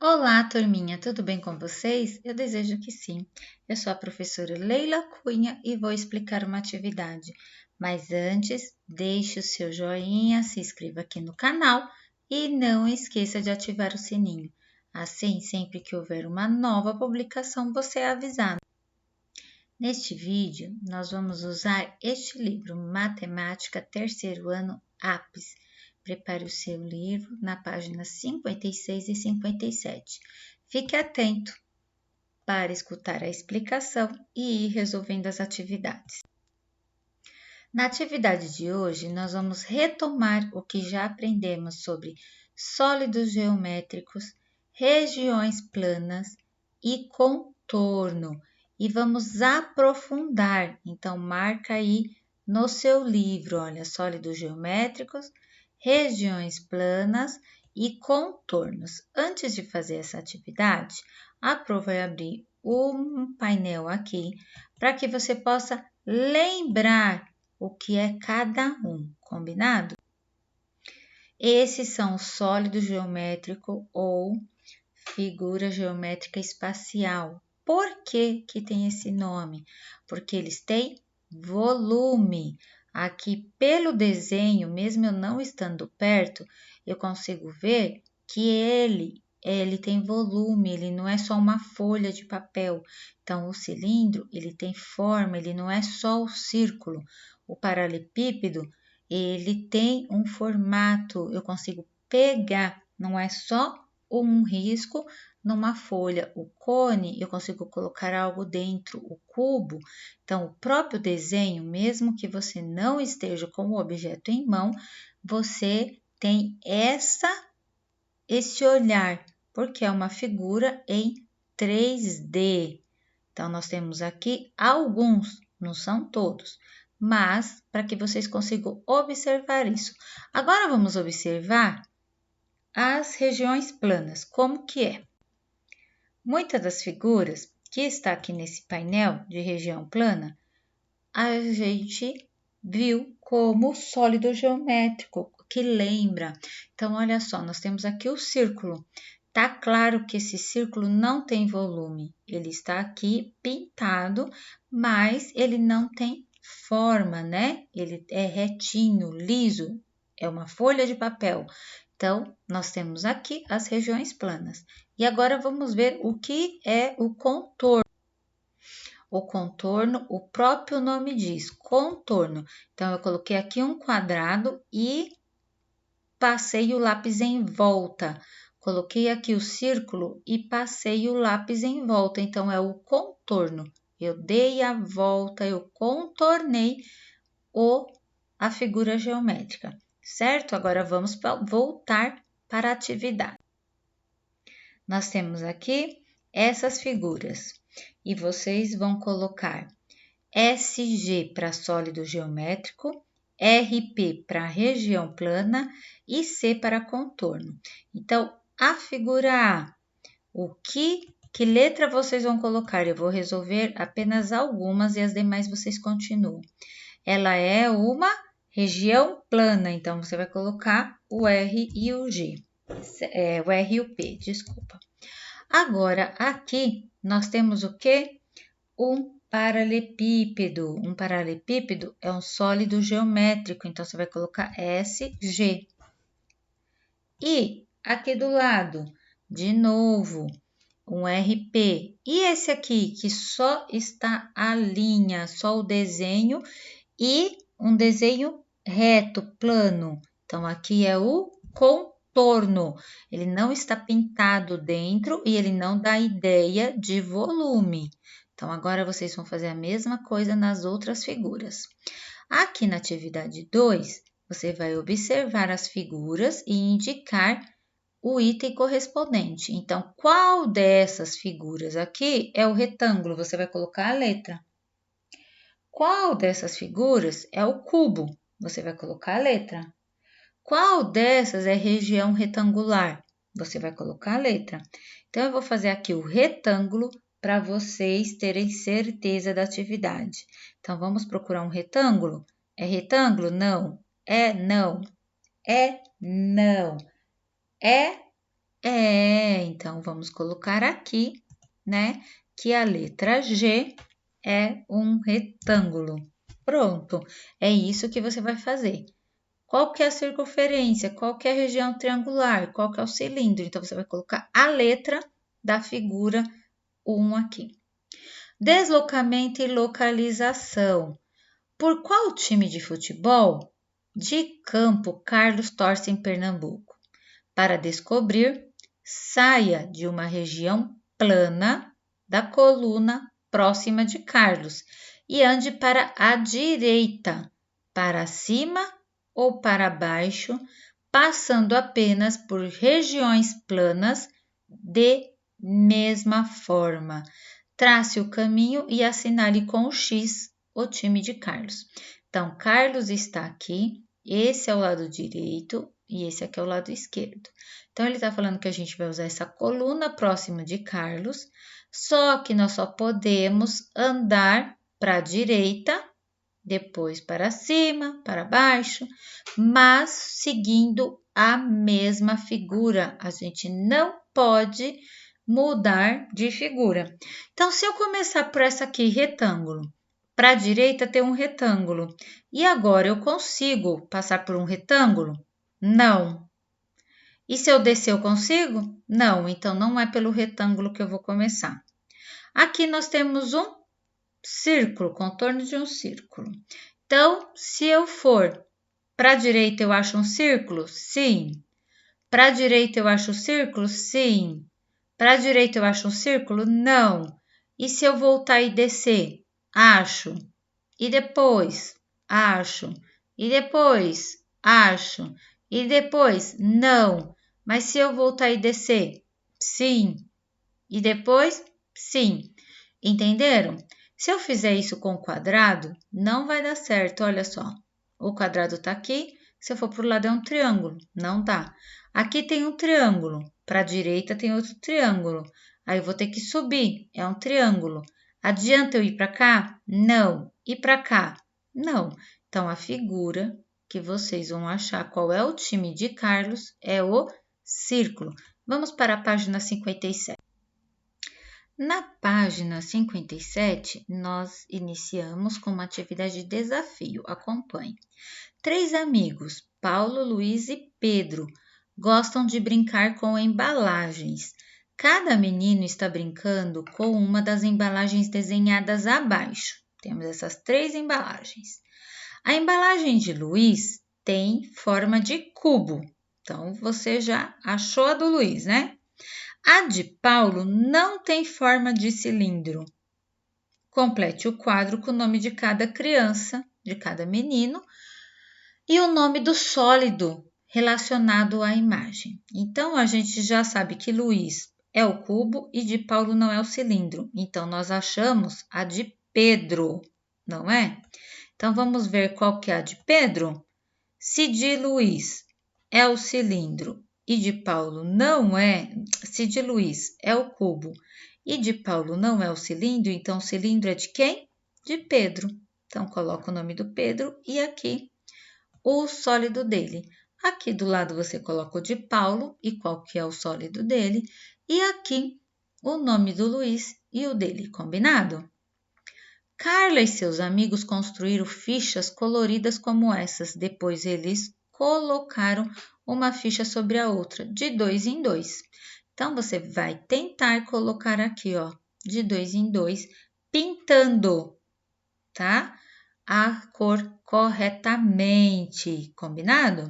Olá, turminha, tudo bem com vocês? Eu desejo que sim. Eu sou a professora Leila Cunha e vou explicar uma atividade. Mas antes, deixe o seu joinha, se inscreva aqui no canal e não esqueça de ativar o sininho. Assim, sempre que houver uma nova publicação, você é avisado. Neste vídeo, nós vamos usar este livro, Matemática, terceiro ano, APS. Prepare o seu livro na página 56 e 57. Fique atento para escutar a explicação e ir resolvendo as atividades. Na atividade de hoje, nós vamos retomar o que já aprendemos sobre sólidos geométricos, regiões planas e contorno. E vamos aprofundar. Então, marca aí no seu livro, olha, sólidos geométricos, regiões planas e contornos. Antes de fazer essa atividade, a Pro vai abrir um painel aqui para que você possa lembrar o que é cada um, combinado? Esses são o sólido geométrico ou figura geométrica espacial. Por que que tem esse nome? Porque eles têm volume. Aqui, pelo desenho, mesmo eu não estando perto, eu consigo ver que ele tem volume, ele não é só uma folha de papel. Então, o cilindro, ele tem forma, ele não é só o círculo. O paralelepípedo, ele tem um formato, eu consigo pegar, não é só um risco numa folha. O cone, eu consigo colocar algo dentro, o cubo. Então, o próprio desenho, mesmo que você não esteja com o objeto em mão, você tem esse olhar, porque é uma figura em 3D. Então, nós temos aqui alguns, não são todos, mas para que vocês consigam observar isso. Agora, vamos observar as regiões planas, como que é? Muitas das figuras que está aqui nesse painel de região plana, a gente viu como sólido geométrico, que lembra. Então, olha só, nós temos aqui o círculo. Tá claro que esse círculo não tem volume, ele está aqui pintado, mas ele não tem forma, né? Ele é retinho, liso, é uma folha de papel. Então, nós temos aqui as regiões planas. E agora vamos ver o que é o contorno. O contorno, o próprio nome diz, contorno. Então, eu coloquei aqui um quadrado e passei o lápis em volta. Coloquei aqui o círculo e passei o lápis em volta. Então, é o contorno. Eu dei a volta, eu contornei a figura geométrica, certo? Agora, vamos voltar para a atividade. Nós temos aqui essas figuras e vocês vão colocar SG para sólido geométrico, RP para região plana e C para contorno. Então, a figura A, que letra vocês vão colocar? Eu vou resolver apenas algumas e as demais vocês continuam. Ela é uma região plana, então você vai colocar o R e o G. O R e o P, desculpa. Agora, aqui, nós temos o quê? Um paralelepípedo. Um paralelepípedo é um sólido geométrico, então você vai colocar SG. E aqui do lado, de novo, um RP. E esse aqui, que só está a linha, só o desenho e um desenho reto, plano. Então, aqui é o contorno. Ele não está pintado dentro e ele não dá ideia de volume. Então, agora vocês vão fazer a mesma coisa nas outras figuras. Aqui na atividade 2, você vai observar as figuras e indicar o item correspondente. Então, qual dessas figuras aqui é o retângulo? Você vai colocar a letra. Qual dessas figuras é o cubo? Você vai colocar a letra. Qual dessas é região retangular? Você vai colocar a letra. Então, eu vou fazer aqui o retângulo para vocês terem certeza da atividade. Então, vamos procurar um retângulo? É retângulo? Não. É não. É não. É Então vamos colocar aqui, né, que a letra G é um retângulo. Pronto, é isso que você vai fazer. Qual que é a circunferência? Qual que é a região triangular? Qual que é o cilindro? Então, você vai colocar a letra da figura 1 aqui. Deslocamento e localização. Por qual time de futebol de campo Carlos torce em Pernambuco? Para descobrir, saia de uma região plana da coluna próxima de Carlos e ande para a direita, para cima ou para baixo, passando apenas por regiões planas de mesma forma. Trace o caminho e assinale com o X o time de Carlos. Então, Carlos está aqui, esse é o lado direito e esse aqui é o lado esquerdo. Então, ele está falando que a gente vai usar essa coluna próxima de Carlos, só que nós só podemos andar para a direita, depois para cima, para baixo, mas seguindo a mesma figura. A gente não pode mudar de figura. Então, se eu começar por essa aqui, retângulo, para a direita tem um retângulo, e agora eu consigo passar por um retângulo? Não. E se eu descer, eu consigo? Não, então não é pelo retângulo que eu vou começar. Aqui nós temos um círculo, contorno de um círculo. Então, se eu for para a direita, eu acho um círculo? Sim. Para a direita, eu acho um círculo? Sim. Para a direita, eu acho um círculo? Não. E se eu voltar e descer? Acho. E depois? Acho. E depois? Acho. E depois? Não. Mas se eu voltar e descer? Sim. E depois? Sim. Entenderam? Se eu fizer isso com o quadrado, não vai dar certo, olha só. O quadrado está aqui, se eu for para o lado é um triângulo, não dá. Aqui tem um triângulo, para a direita tem outro triângulo. Aí eu vou ter que subir, é um triângulo. Adianta eu ir para cá? Não. E para cá? Não. Então, a figura que vocês vão achar qual é o time de Carlos é o círculo. Vamos para a página 57. Na página 57, nós iniciamos com uma atividade de desafio. Acompanhe. 3 amigos, Paulo, Luiz e Pedro, gostam de brincar com embalagens. Cada menino está brincando com uma das embalagens desenhadas abaixo. Temos essas 3 embalagens. A embalagem de Luiz tem forma de cubo. Então, você já achou a do Luiz, né? A de Paulo não tem forma de cilindro. Complete o quadro com o nome de cada criança, de cada menino, e o nome do sólido relacionado à imagem. Então, a gente já sabe que Luiz é o cubo e de Paulo não é o cilindro. Então, nós achamos a de Pedro, não é? Então, vamos ver qual que é a de Pedro? Se de Luiz é o cilindro e de Paulo não é, se de Luiz é o cubo e de Paulo não é o cilindro, então o cilindro é de quem? De Pedro. Então, coloca o nome do Pedro e aqui o sólido dele. Aqui do lado você coloca o de Paulo e qual que é o sólido dele, e aqui o nome do Luiz e o dele, combinado? Carla e seus amigos construíram fichas coloridas como essas, depois eles colocaram uma ficha sobre a outra, de 2 em 2. Então, você vai tentar colocar aqui, ó, de 2 em 2, pintando, tá? A cor corretamente, combinado?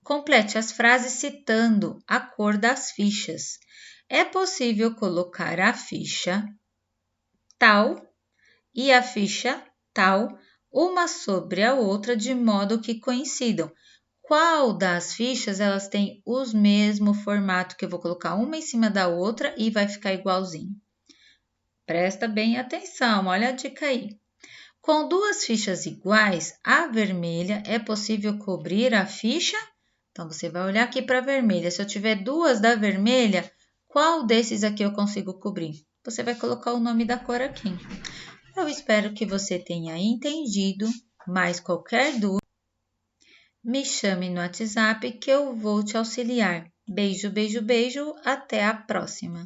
Complete as frases citando a cor das fichas. É possível colocar a ficha tal e a ficha tal, uma sobre a outra, de modo que coincidam. Qual das fichas elas têm o mesmo formato, que eu vou colocar uma em cima da outra e vai ficar igualzinho? Presta bem atenção, olha a dica aí. Com 2 fichas iguais, a vermelha é possível cobrir a ficha? Então, você vai olhar aqui para a vermelha. Se eu tiver 2 da vermelha, qual desses aqui eu consigo cobrir? Você vai colocar o nome da cor aqui. Eu espero que você tenha entendido, mas qualquer dúvida, me chame no WhatsApp que eu vou te auxiliar. Beijo, beijo, beijo. Até a próxima!